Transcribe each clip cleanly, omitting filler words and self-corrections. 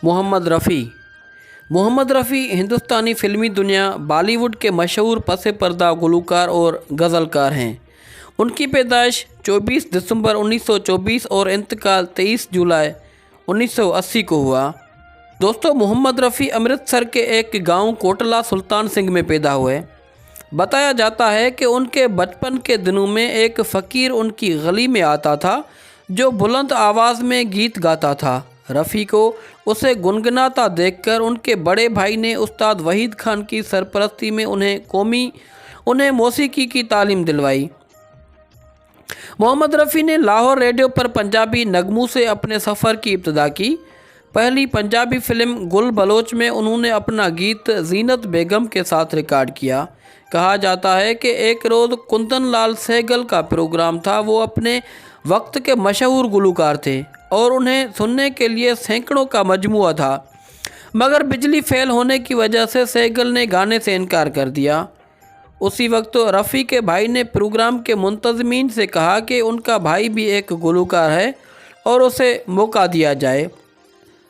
मोहम्मद रफ़ी। मोहम्मद रफ़ी हिंदुस्तानी फ़िल्मी दुनिया बॉलीवुड के मशहूर पस पर्दा गुलकार और गज़लकार हैं। उनकी पैदाइश 24 दिसंबर 1924 और इंतकाल 23 जुलाई 1980 को हुआ। दोस्तों, मोहम्मद रफ़ी अमृतसर के एक गांव कोटला सुल्तान सिंह में पैदा हुए। बताया जाता है कि उनके बचपन के दिनों में एक फ़कीर उनकी गली में आता था जो बुलंद आवाज़ में गीत गाता था। रफ़ी को उसे गुनगुनाता देखकर उनके बड़े भाई ने उस्ताद वहीद खान की सरपरस्ती में उन्हें मौसीकी की तालीम दिलवाई। मोहम्मद रफ़ी ने लाहौर रेडियो पर पंजाबी नगमों से अपने सफ़र की इब्तिदा की। पहली पंजाबी फ़िल्म गुल बलोच में उन्होंने अपना गीत जीनत बेगम के साथ रिकॉर्ड किया। कहा जाता है कि एक रोज़ कुंदन लाल सहगल का प्रोग्राम था। वो अपने वक्त के मशहूर गुलकार थे और उन्हें सुनने के लिए सैकड़ों का मजमुआ था, मगर बिजली फेल होने की वजह से सहगल ने गाने से इनकार कर दिया। उसी वक्त रफ़ी के भाई ने प्रोग्राम के मुंतज़मीन से कहा कि उनका भाई भी एक गुलकार है और उसे मौका दिया जाए।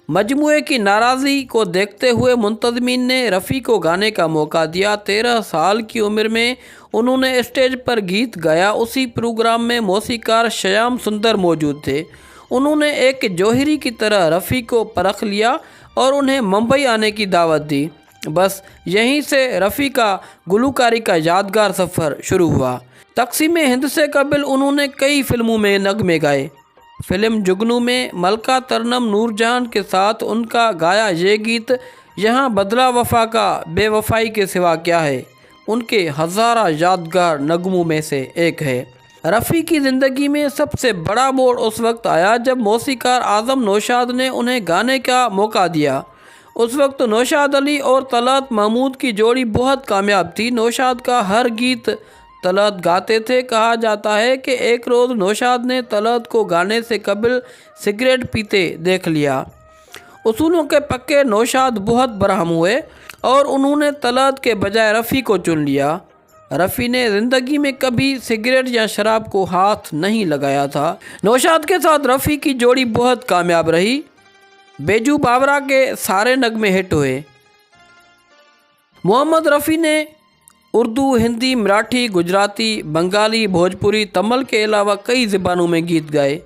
मजमुए की नाराज़गी को देखते हुए मुंतज़मीन ने रफ़ी को गाने का मौका दिया। 13 साल की उम्र में उन्होंने स्टेज पर गीत गाया। उसी प्रोग्राम में मौसीकार श्याम सुंदर मौजूद थे। उन्होंने एक जौहरी की तरह रफ़ी को परख लिया और उन्हें मुंबई आने की दावत दी। बस यहीं से रफ़ी का गुलकारी का यादगार सफ़र शुरू हुआ। तक़सीम हिंद से कबल उन्होंने कई फिल्मों में नगमे गाए। फिल्म जुगनू में मलका तरनम नूरजहान के साथ उनका गाया ये गीत यहाँ बदला वफ़ा का बेवफ़ाई के सिवा क्या है, उनके हज़ारा यादगार नगमों में से एक है। रफ़ी की ज़िंदगी में सबसे बड़ा मोड़ उस वक्त आया जब मौसीकार आज़म नौशाद ने उन्हें गाने का मौका दिया। उस वक्त नौशाद अली और तलत महमूद की जोड़ी बहुत कामयाब थी। नौशाद का हर गीत तलत गाते थे। कहा जाता है कि एक रोज़ नौशाद ने तलत को गाने से कबल सिगरेट पीते देख लिया। उसूलों के पक्के नौशाद बहुत बरहम हुए और उन्होंने तलत के बजाय रफ़ी को चुन लिया। रफ़ी ने ज़िंदगी में कभी सिगरेट या शराब को हाथ नहीं लगाया था। नौशाद के साथ रफ़ी की जोड़ी बहुत कामयाब रही। बेजू बावरा के सारे नगमे हिट हुए। मोहम्मद रफ़ी ने उर्दू, हिंदी, मराठी, गुजराती, बंगाली, भोजपुरी, तमिल के अलावा कई ज़बानों में गीत गाए।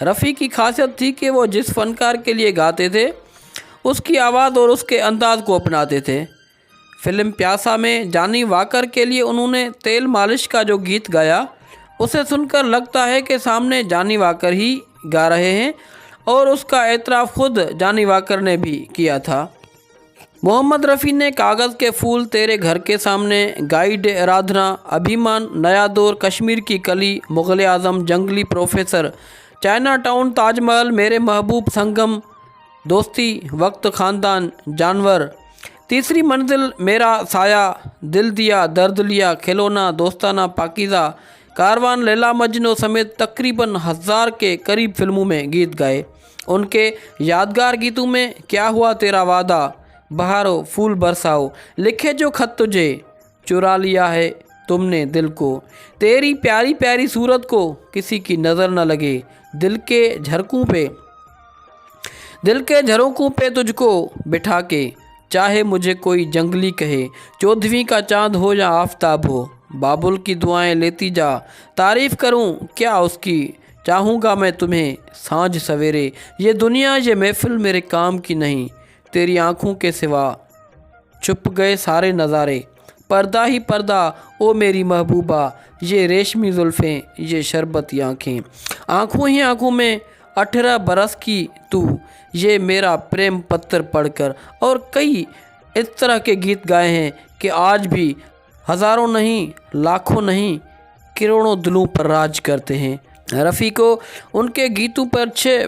रफ़ी की खासियत थी कि वो जिस फ़नकार के लिए गाते थे उसकी आवाज़ और उसके अंदाज़ को अपनाते थे। फ़िल्म प्यासा में जानी वाकर के लिए उन्होंने तेल मालिश का जो गीत गाया उसे सुनकर लगता है कि सामने जानी वाकर ही गा रहे हैं और उसका एतराफ़ खुद जानी वाकर ने भी किया था। मोहम्मद रफ़ी ने कागज़ के फूल, तेरे घर के सामने, गाइड आराधना, अभिमान, नया दौर, कश्मीर की कली, मुग़ल आज़म, जंगली प्रोफेसर, चाइना टाउन, ताजमहल, मेरे महबूब, संगम, दोस्ती, वक्त, ख़ानदान, जानवर, तीसरी मंजिल, मेरा साया, दिल दिया, दर्द लिया, खिलौना, दोस्ताना, पाकीज़ा, कारवान, लैला मजनू समेत तकरीबन 1000 के करीब फिल्मों में गीत गाए। उनके यादगार गीतों में क्या हुआ तेरा वादा, बहारो फूल बरसाओ, लिखे जो खत तुझे, चुरा लिया है तुमने दिल को, तेरी प्यारी प्यारी सूरत को किसी की नज़र न लगे, दिल के झरोकों पे तुझको बिठा के, चाहे मुझे कोई जंगली कहे, 14वीं का चाँद हो या आफताब हो, बाबुल की दुआएं लेती जा, तारीफ़ करूं क्या उसकी, चाहूँगा मैं तुम्हें सांझ सवेरे, ये दुनिया ये महफिल मेरे काम की नहीं, तेरी आँखों के सिवा छुप गए सारे नज़ारे, पर्दा ही पर्दा ओ मेरी महबूबा, ये रेशमी जुल्फ़ें ये शरबती आँखें, आँखों ही आँखों में 18 बरस की तू, ये मेरा प्रेम पत्र पढ़कर। और कई इस तरह के गीत गाए हैं कि आज भी हज़ारों नहीं, लाखों नहीं, करोड़ों दिलों पर राज करते हैं। रफ़ी को उनके गीतों पर 6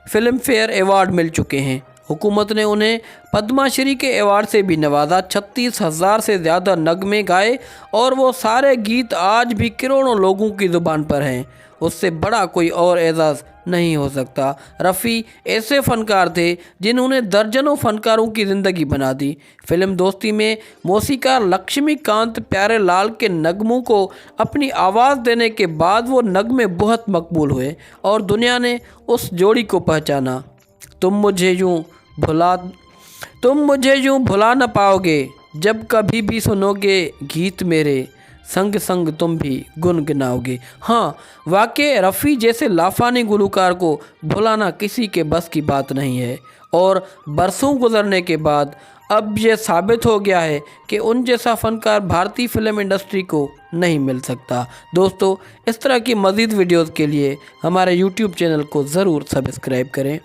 फिल्म फेयर अवार्ड मिल चुके हैं। हुकूमत ने उन्हें पद्माश्री के अवार्ड से भी नवाजा। 36,000 से ज़्यादा नगमे गाए और वो सारे गीत आज भी करोड़ों लोगों की ज़ुबान पर हैं। उससे बड़ा कोई और एजाज़ नहीं हो सकता। रफ़ी ऐसे फ़नकार थे जिन्होंने दर्जनों फ़नकारों की ज़िंदगी बना दी। फिल्म दोस्ती में मौसीकार लक्ष्मीकांत प्यारेलाल के नगमों को अपनी आवाज़ देने के बाद वो नगमे बहुत मकबूल हुए और दुनिया ने उस जोड़ी को पहचाना। तुम मुझे यूं भुला न पाओगे, जब कभी भी सुनोगे गीत मेरे, संग संग तुम भी गुनगुनाओगे। हाँ, वाकई रफ़ी जैसे लाफानी गुलूकार को भुलाना किसी के बस की बात नहीं है, और बरसों गुजरने के बाद अब यह साबित हो गया है कि उन जैसा फ़नकार भारतीय फ़िल्म इंडस्ट्री को नहीं मिल सकता। दोस्तों, इस तरह की मज़ीद वीडियोज़ के लिए हमारे YouTube चैनल को ज़रूर सब्सक्राइब करें।